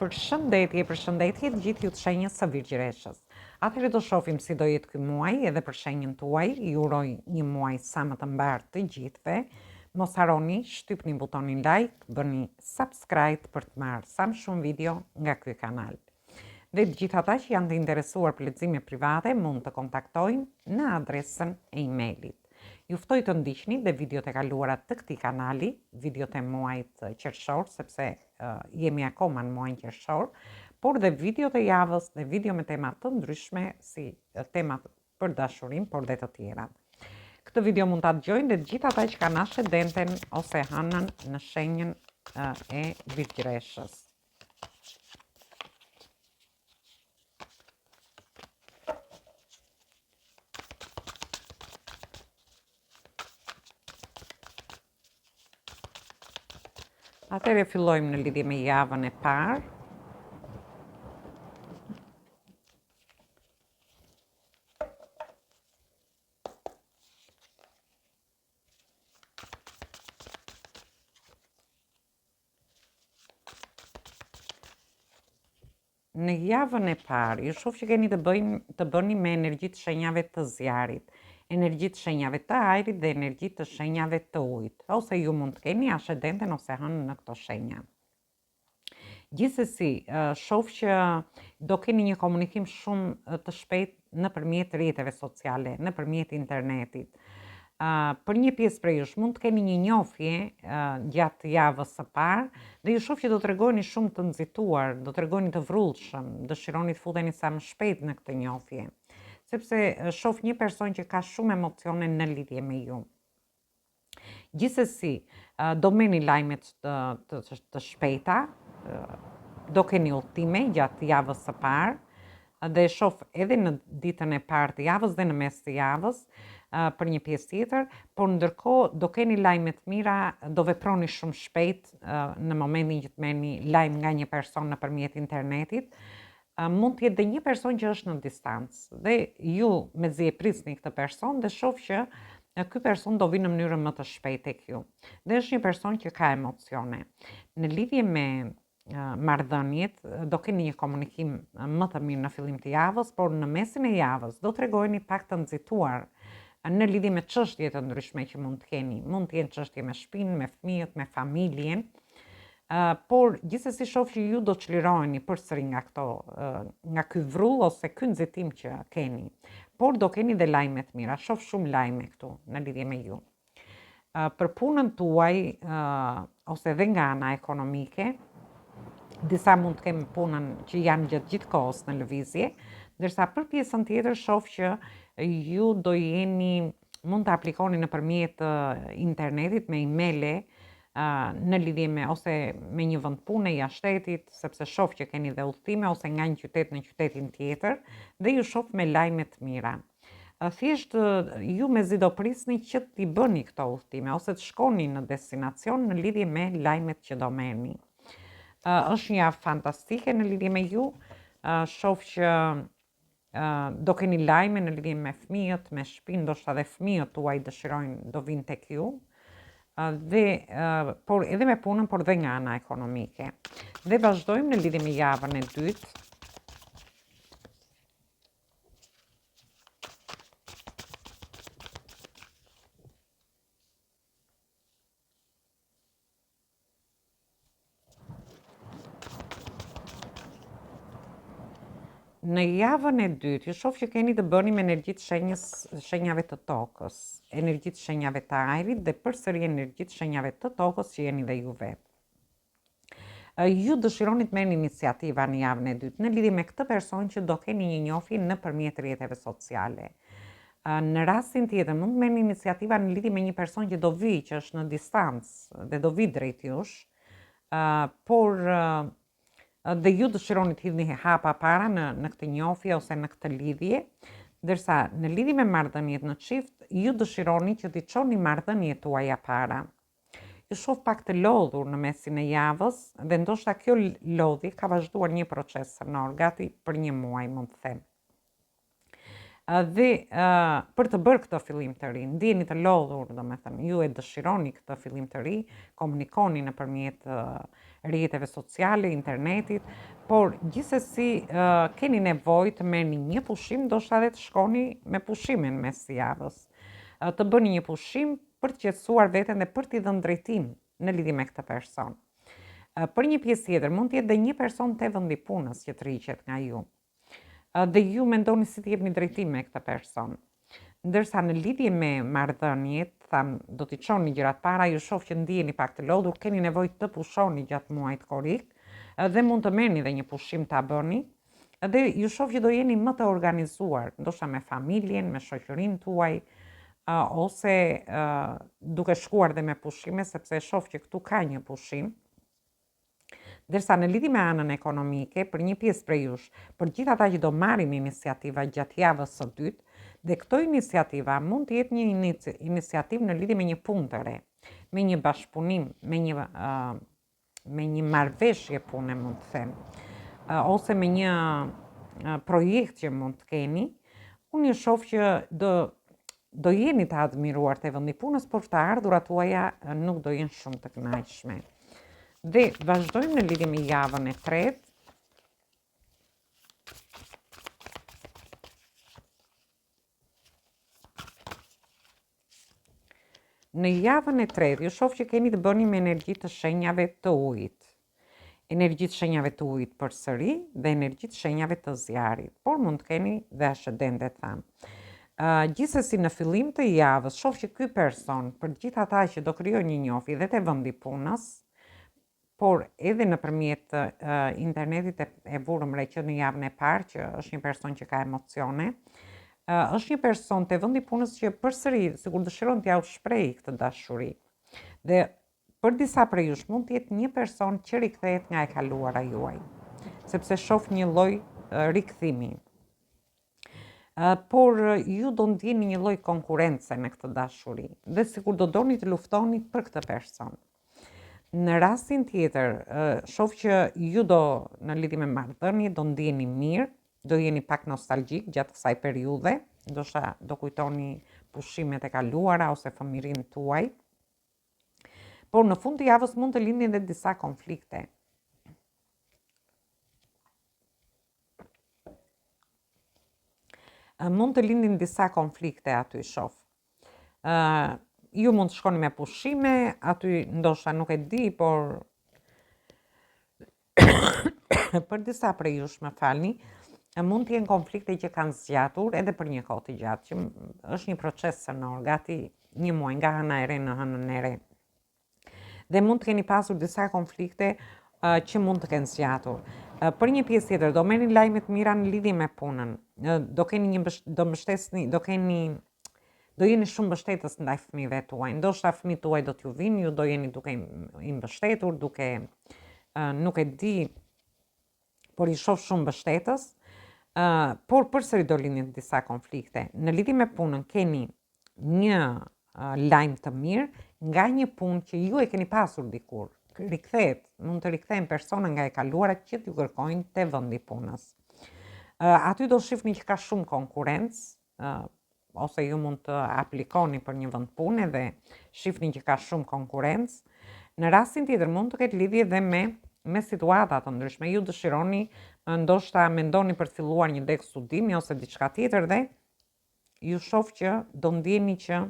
Përshëndetje të gjithë ju të shenjës së Virgjëreshës. Atëherë do shohim si do jetë ky muaj edhe për shenjën tuaj. Ju uroj një muaj sa më të mbar të gjithëve. Mos harroni shtypni butonin like, bëni subscribe për të marrë sa më shumë video nga ky kanal. Dhe të gjithë ata që janë të interesuar për lexime private mund të kontaktojnë në adresën e emailit. Ju ftoj të ndiqni dhe videot e kaluara të këtij kanali, videot e muajit qershor, sepse jemi akoma në muajin qershor, por dhe videot e javës dhe video me tema të ndryshme si temat për dashurinë, por dhe të tjera. Këtë video mund ta dëgjojnë dhe të gjithë ata që kanë ascendenten ose hënën në shenjën e Virgjëreshës. Atëherë fillojmë në lidhje me javën e parë. Në javën e parë, ju shoh që keni të bëni me energji të shenjave të zjarit, energji të shenjave të ajrit dhe energji të shenjave të ujit, ose ju mund të keni ascendenten ose hënën në këto shenja. Gjithsesi, shoh që do keni një komunikim shumë të shpejtë nëpërmjet rrjeteve sociale, nëpërmjet internetit. Për një pjesë prej jush mund të keni një njohje gjatë javës së parë dhe ju shoh që do t'rregoni shumë të nxituar, do t'rregoni të vrullshëm, dëshironi të futeni sa më shpejt në këtë njohje, sepse shoh një person që ka shumë emocione në lidhje me ju. Gjithsesi, do merrni lajme të shpejta, do keni udhëtime gjatë javës së parë dhe shoh edhe në ditën e parë të javës dhe në mes të javës për një pjesë tjetër, por ndërkohë do keni lajme të mira, do veproni shumë shpejt në momentin që të merrni lajm nga një person nëpërmjet internetit. Mund të jetë dhe një person që është në distancë dhe ju mezi e prisni këtë person dhe shoh që ky person do vinë në mënyrë më të shpejtë tek ju. Dhe është një person që ka emocione. Në lidhje me marrëdhëniet, do keni një komunikim më të mirë në fillim të javës, por në mesin e javës do t'rregojeni pak të nxituar në lidhje me çështje të ndryshme që mund të keni. Mund të jenë çështje me shtëpinë, me fëmijët, me familjen, por gjithsesi shoh që ju do çliroheni përsëri nga këto, nga ky vrull ose ky nxitim që keni. Por do keni dhe lajme të mira, shoh shumë lajme këtu në lidhje me ju. Për punën tuaj ose edhe nga ana ekonomike, disa mund të kemë punën që janë gjatë gjithë kohës në lëvizje, ndërsa për pjesën tjetër shoh që ju do jeni, mund të aplikoni nëpërmjet internetit me emaile në lidhje me ose me një vend pune jashtë shtetit, sepse shoh që keni dhe udhëtime ose nga një qytet në qytetin tjetër dhe ju shoh me lajme të mira. Thjesht ju mezi do prisni që t'i bëni këto udhëtime ose të shkoni në destinacion në lidhje me lajmet që do merrni. Është një javë fantastike në lidhje me ju, shoh që do keni lajme në lidhje me fëmijët, me shtëpinë, ndoshta edhe fëmijët tuaj dëshirojnë do vinë tek ju, dhe por edhe me punën, por dhe nga ana ekonomike. Dhe vazhdojmë në lidhje me javën e dytë. Në javën e dytë, ju shoh që keni të bëni me energji të shenjave të tokës, energji të shenjave të ajrit dhe përsëri energji të shenjave të tokës që jeni dhe juve. Ju dëshironi të merrni iniciativa në javën e dytë në lidhje me këtë person që do keni një njohje nëpërmjet rrjeteve sociale. Në rastin tjetër mund të merrni iniciativa në lidhje me një person që do vi, që është në distancë dhe do vi drejt jush, por dhe ju dëshironi të hidhni hapa para në këtë njohje ose në këtë lidhje, ndërsa në lidhje me marrëdhëniet në çift, ju dëshironi që t'i çoni marrëdhëniet tuaja para. Ju shoh pak të lodhur në mesin e javës dhe ndoshta kjo lodhje ka vazhduar një proces sënor, gati për një muaj mund të them. Dhe për të bërë këtë fillim të ri, ndjeni të lodhur, domethënë, ju e dëshironi këtë fillim të ri, komunikoni nëpërmjet rrjeteve sociale, internetit, por gjithsesi keni nevojë të merrni një pushim, ndoshta edhe të shkoni me pushimin mes javës. Të bëni një pushim për të qetësuar veten dhe për t'i dhënë drejtim në lidhje me këtë person. Për një pjesë tjetër, mund të jetë dhe një person te vendi punës që të rriqet nga ju. Dhe ju mendoni si të jepni drejtim me këtë person. Ndërsa në lidhje me marrëdhëniet, do t'i çoni gjërat para, ju shoh që ndiheni pak të lodhur, keni nevojë të pushoni gjatë muajit korrik, dhe mund të merrni dhe një pushim ta bëni, dhe ju shoh që do jeni më të organizuar, ndoshta me familjen, me shoqërinë tuaj, ose duke shkuar dhe me pushime, sepse shoh që këtu ka një pushim. Ndërsa në lidhje me anën ekonomike, për një pjesë prej jush, për gjithë ata që do marrin iniciativa gjatë javës së dytë, dhe këto iniciativa mund të jetë një iniciativë në lidhje me një punë të re, me një bashkëpunim, me një marrëveshje pune, mund të them, ose me një projekt që mund të keni. Unë shoh që do jeni të admiruar te vendi punës, por të ardhurat tuaja nuk do jenë shumë të kënaqshme. Dhe vazhdojmë në lidhje me javën e tretë. Në javën e tretë, ju shoh që keni të bëni me energji të shenjave të ujit. Energji të shenjave të ujit përsëri dhe energji të shenjave të zjarit, por mund të keni dhe ascendente tham. Gjithsesi në fillim të javës, shoh që ky person, për gjithë ata që do krijojnë një njohje dhe te vendi punës, por edhe nëpërmjet internetit e vurëm re që në javën e parë, që është një person që ka emocione, është një person te vendi punës që përsëri sikur dëshiron t'ja shprehë këtë dashuri. Dhe për disa prej jush mund të jetë një person që rikthehet nga e kaluara juaj, sepse shoh një lloj rikthimi. Por ju do ndjeni një lloj konkurrence në këtë dashuri, dhe sikur do doni të luftoni për këtë person. Në rastin tjetër, shoh që ju do në lidhje me marrëdhënie do ndjeni mirë, do jeni pak nostalgjik gjatë kësaj periudhe, ndoshta do kujtoni pushimet e kaluara ose fëmijërinë tuaj. Por në fund të javës mund të lindin edhe disa konflikte. Mund të lindin disa konflikte aty shoh. Ju mund të shkoni me pushime, aty ndoshta nuk e di, por për disa prej jush, më falni, mund të jenë konflikte që kanë zgjatur edhe për një kohë të gjatë, që është një proces sonor, gati një muaj nga hëna e re në hënën e re. Dhe mund të keni pasur disa konflikte që mund të kenë zgjatur. Për një pjesë tjetër, do merrni lajme të mira në lidhje me punën. Do jeni shumë mbështetës ndaj fëmijëve tuaj. Ndoshta fëmijët tuaj do t'ju vinë, ju do jeni duke i mbështetur, nuk e di, por i shoh shumë mbështetës. Por përsëri do lindin disa konflikte. Në lidhje me punën keni një lajm të mirë nga një punë që ju e keni pasur dikur. Mund të rikthehen persona nga e kaluara që t'ju kërkojnë te vendi punës. Aty do shihni që ka shumë konkurrencë, ose ju mund të aplikoni për një vend pune dhe shihni që ka shumë konkurrencë. Në rastin tjetër mund të ketë lidhje dhe me situata të ndryshme. Ju dëshironi, ndoshta mendoni për të filluar një dek studimi ose diçka tjetër dhe ju shoh që do ndjeni që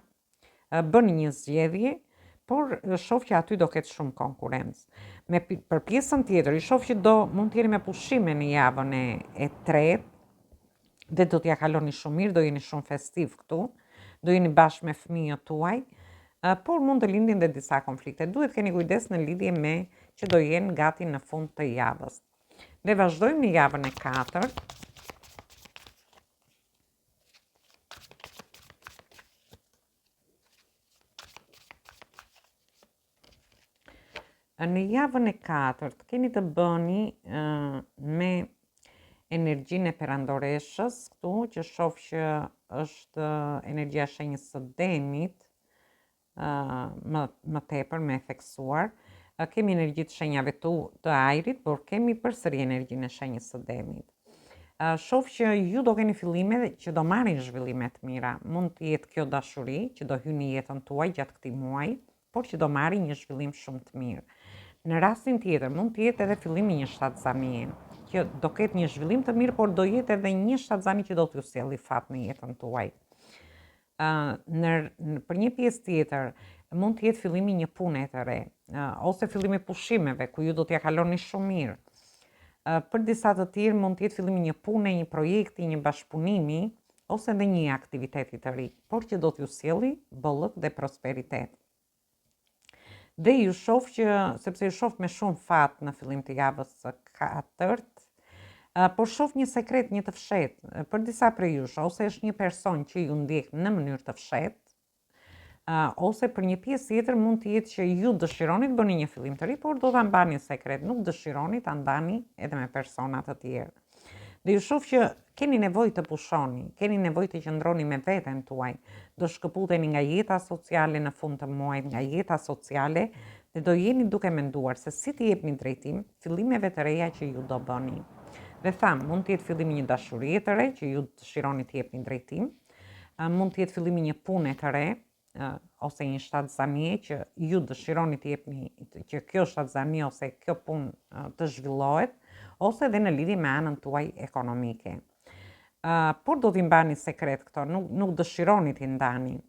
bëni një zgjedhje, por shoh që aty do ketë shumë konkurrencë. Për pjesën tjetër, ju shoh që mund të jeni me pushime në javën e tretë, dhe do t'ja kaloni shumë mirë, do jeni shumë festiv këtu, do jeni bashkë me fëmijët tuaj, por mund të lindin dhe disa konflikte. Duhet keni kujdes në lidhje me që do jenë gati në fund të javës. Dhe vazhdojmë në javën e katërt. Në javën e katërt keni të bëni me energjinë e perandoreshës, këtu që shoh që është energjia shenjës së demit, më tepër me theksuar. Kemi energji të shenjave të ajrit, por kemi përsëri energjinë e shenjës së demit. Shoh që ju do keni fillime që do marrin zhvillime të mira. Mund të jetë kjo dashuri që do hyjë në jetën tuaj gjatë këtij muaji, por që do marrë një zhvillim shumë të mirë. Në rastin tjetër, mund të jetë edhe fillimi një shtatzanie, që do ketë një zhvillim të mirë, por do jetë edhe një shtatzani që do t'ju sjellë fat në jetën tuaj. Për një pjesë tjetër, mund të jetë fillimi një pune të re, ose fillimi pushimeve, ku ju do t'ja kaloni shumë mirë. Për disa të tjerë, mund të jetë fillimi një pune, një projekti, një bashkëpunimi, ose edhe një aktiviteti të ri, por që do t'ju sjellë bollëk dhe prosperitet. Dhe ju shoh që, sepse ju shoh me shumë fat në fillim të javës së katërt, por shoh një sekret, një të fshetë. Për disa prej jush, ose është një person që ju ndjek në mënyrë të fshetë, ose për një pjesë tjetër mund të jetë që ju dëshironi të bëni një fillim të ri, por do ta mbani sekret, nuk dëshironi ta ndani edhe me persona të tjerë. Dhe ju shoh që keni nevojë të pushoni, keni nevojë të qëndroni me veten tuaj, do shkëputeni nga jeta sociale në fund të muajit, nga jeta sociale, dhe do jeni duke menduar se si t'i jepni drejtim fillimeve të reja që ju do bëni. Dhe tham, mund të jetë fillimi një dashurie të re që ju dëshironi të jepni drejtim, mund të jetë fillimi një pune të re, ose një shtatzanie që ju dëshironi të jepni, që kjo shtatzanie ose kjo punë të zhvillohet, ose edhe në lidhje me anën tuaj ekonomike. Por do t'i mbani sekret këto, nuk dëshironi t'i ndani.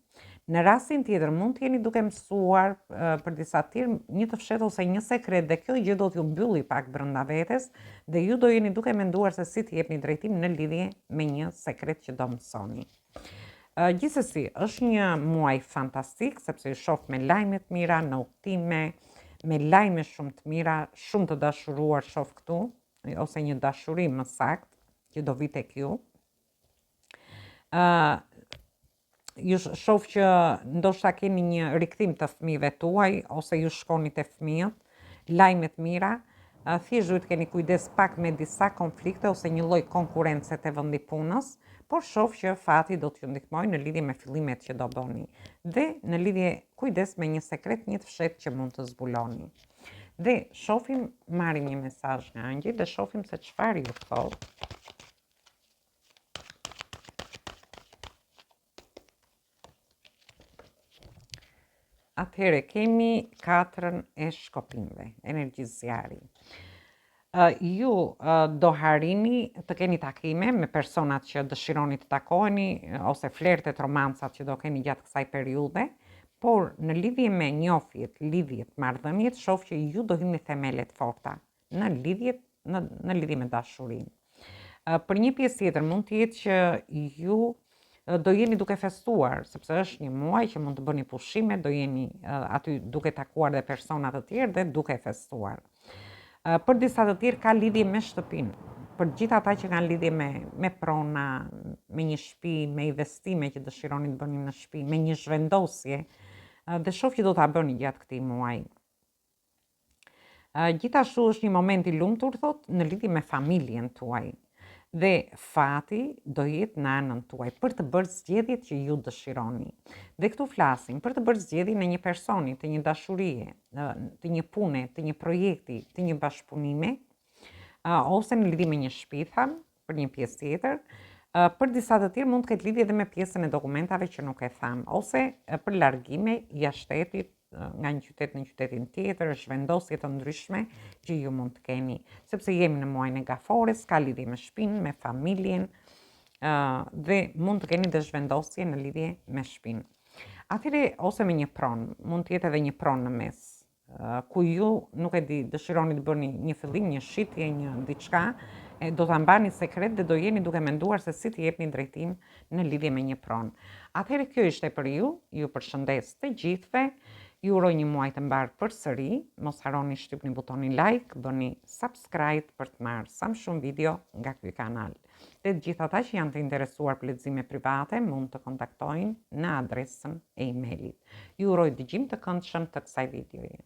Në rastin tjetër, mund t'jeni duke mësuar për disa tjerë një të fshetë ose një sekret, dhe kjo gjë do t'ju mbylli pak brenda vetes, dhe ju do jeni duke menduar se si t'i jepni drejtim në lidhje me një sekret që do mësoni. Gjithsesi, është një muaj fantastik, sepse ju shoh me lajme të mira, në udhtime, me lajme shumë të mira, shumë të dashuruar shoh këtu, ose një dashuri më saktë, që do vi tek ju. Ju shoh që ndoshta keni një rikthim të fëmijëve tuaj, ose ju shkoni te fëmijët, lajme të mira, thjesht duhet keni kujdes pak me disa konflikte ose një lloj konkurrence te vendi punës, por shoh që fati do t'ju ndihmojë në lidhje me fillimet që do bëni, dhe në lidhje kujdes me një sekret, një të fshehtë që mund të zbuloni. Dhe shohim, marrim një mesazh nga angjëjt dhe shohim se çfarë ju thotë. Atëherë, kemi katrën e shkopimve, energji zjarri. Ju do harrini të keni takime me personat që dëshironi të takoheni, ose flertet, romancat që do keni gjatë kësaj periudhe, por në lidhje me njofjet, lidhjet, marrëdhëniet, shoh që ju do hyni themelet forta në lidhje me dashurinë. Për një pjesë tjetër mund të jetë që ju do jeni duke festuar, sepse është një muaj që mund të bëni pushime, do jeni aty duke takuar dhe persona të tjerë dhe duke festuar. Për disa të tjerë ka lidhje me shtëpinë. Për gjithë ata që kanë lidhje me prona, me një shtëpi, me investime që dëshironi të bëni në shtëpi, me një zhvendosje, dhe shoh që do ta bëni gjatë këtij muaji. Gjithashtu është një moment i lumtur, thot, në lidhje me familjen tuaj. Dhe fati do jetë në anën tuaj për të bërë zgjedhjet që ju dëshironi. Dhe këtu flasim për të bërë zgjedhje në një personi, të një dashurie, të një pune, të një projekti, të një bashkëpunime, ose në lidhje me një shtëpi, tham, për një pjesë tjetër. Për disa të tjerë mund të ketë lidhje edhe me pjesën e dokumentave që nuk e tham, ose për largime jashtë shtetit, nga një qytet në qytetin tjetër, zhvendosje të ndryshme që ju mund të keni, sepse jemi në muajin e gafores, ka lidhje me shtëpinë, me familjen, dhe mund të keni dhe zhvendosje në lidhje me shtëpinë. Atëherë, ose me një pronë, mund të jetë edhe një pronë në mes, ku ju nuk e di, dëshironi të bëni një fillim, një shitje, një diçka, do ta mbani sekret dhe do jeni duke menduar se si t'i jepni drejtim në lidhje me një pronë. Atëherë, kjo ishte për ju përshëndes të gjithëve. Ju uroj një muaj të mbarë përsëri, mos harroni shtypni butonin like, bëni subscribe për të marrë sa më shumë video nga ky kanal. Dhe të gjithë ata që janë të interesuar për lexime private mund të kontaktojnë në adresën e emailit. Ju uroj dëgjim të këndshëm të kësaj videoje.